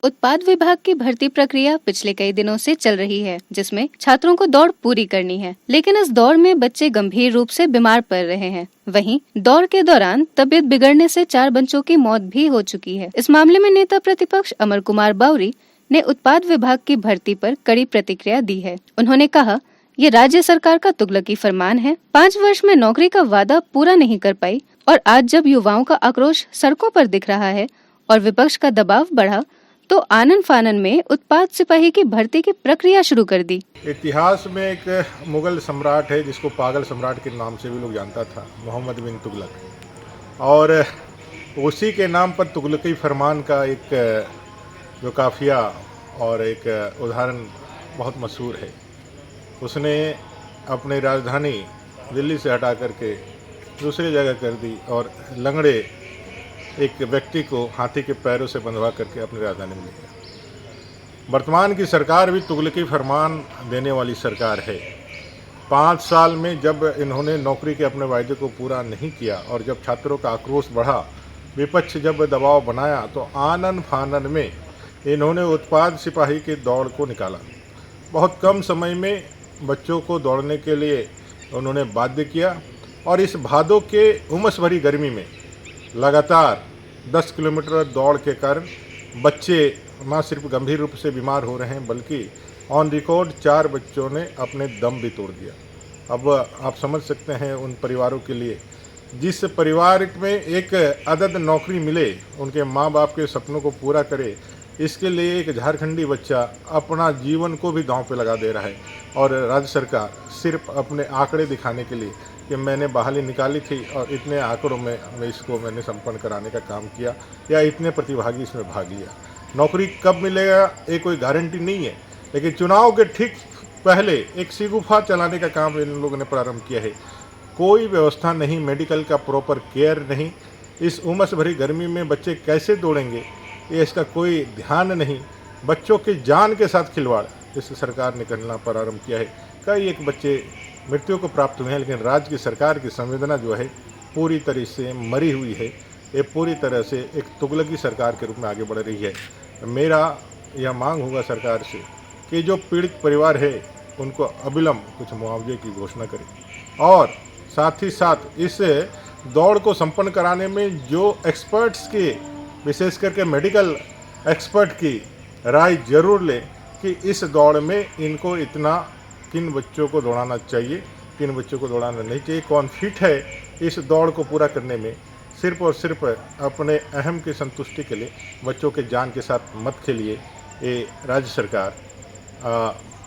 उत्पाद विभाग की भर्ती प्रक्रिया पिछले कई दिनों से चल रही है, जिसमें छात्रों को दौड़ पूरी करनी है। लेकिन इस दौड़ में बच्चे गंभीर रूप से बीमार पड़ रहे हैं। वहीं दौड़ के दौरान तबीयत बिगड़ने से 4 बच्चों की मौत भी हो चुकी है। इस मामले में नेता प्रतिपक्ष अमर कुमार बावरी ने उत्पाद विभाग की भर्ती पर कड़ी प्रतिक्रिया दी है। उन्होंने कहा, ये राज्य सरकार का तुगलकी फरमान है। 5 वर्ष में नौकरी का वादा पूरा नहीं कर पाई और आज जब युवाओं का आक्रोश सड़कों पर दिख रहा है और विपक्ष का दबाव बढ़ा तो आनन फानन में उत्पाद सिपाही की भर्ती की प्रक्रिया शुरू कर दी। इतिहास में एक मुगल सम्राट है जिसको पागल सम्राट के नाम से भी लोग जानता था, मोहम्मद बिन तुगलक। और उसी के नाम पर तुगलकी फरमान का एक जो काफिया और एक उदाहरण बहुत मशहूर है। उसने अपनी राजधानी दिल्ली से हटा करके दूसरी जगह कर दी और लंगड़े एक व्यक्ति को हाथी के पैरों से बंधवा करके अपनी राजधानी में ले गया। वर्तमान की सरकार भी तुगलकी फरमान देने वाली सरकार है। 5 साल में जब इन्होंने नौकरी के अपने वायदे को पूरा नहीं किया और जब छात्रों का आक्रोश बढ़ा, विपक्ष जब दबाव बनाया, तो आनन फानन में इन्होंने उत्पाद सिपाही की दौड़ को निकाला। बहुत कम समय में बच्चों को दौड़ने के लिए उन्होंने बाध्य किया और इस भादों के उमस भरी गर्मी में लगातार 10 किलोमीटर दौड़ के कारण बच्चे न सिर्फ गंभीर रूप से बीमार हो रहे हैं, बल्कि ऑन रिकॉर्ड 4 बच्चों ने अपने दम भी तोड़ दिया। अब आप समझ सकते हैं उन परिवारों के लिए जिस परिवार में एक अदद नौकरी मिले, उनके माँ बाप के सपनों को पूरा करे, इसके लिए एक झारखंडी बच्चा अपना जीवन को भी दांव पे लगा दे रहा है। और राज्य सरकार सिर्फ अपने आंकड़े दिखाने के लिए कि मैंने बहाली निकाली थी और इतने आंकड़ों में मैंने संपन्न कराने का काम किया या इतने प्रतिभागी इसमें भाग लिया। नौकरी कब मिलेगा ये कोई गारंटी नहीं है, लेकिन चुनाव के ठीक पहले एक सिगुफा चलाने का काम इन लोगों ने प्रारंभ किया है। कोई व्यवस्था नहीं, मेडिकल का प्रॉपर केयर नहीं। इस उमस भरी गर्मी में बच्चे कैसे दौड़ेंगे, ये इसका कोई ध्यान नहीं। बच्चों की जान के साथ खिलवाड़ इस सरकार ने करना प्रारंभ किया है। कई एक बच्चे मृत्यु को प्राप्त हुए हैं, लेकिन राज्य की सरकार की संवेदना जो है पूरी तरह से मरी हुई है। ये पूरी तरह से एक तुगलकी सरकार के रूप में आगे बढ़ रही है। मेरा यह मांग होगा सरकार से कि जो पीड़ित परिवार है उनको अविलंब कुछ मुआवजे की घोषणा करें और साथ ही साथ इस दौड़ को संपन्न कराने में जो एक्सपर्ट्स की, विशेष करके मेडिकल एक्सपर्ट की राय जरूर लें कि इस दौड़ में इनको इतना किन बच्चों को दौड़ाना चाहिए, किन बच्चों को दौड़ाना नहीं चाहिए, कौन फिट है इस दौड़ को पूरा करने में। सिर्फ और सिर्फ अपने अहम की संतुष्टि के लिए बच्चों के जान के साथ मत खेलिए। ये राज्य सरकार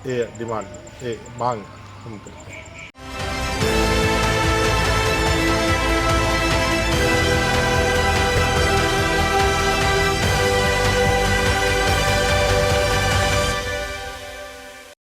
ये डिमांड, ये मांग हम करते हैं।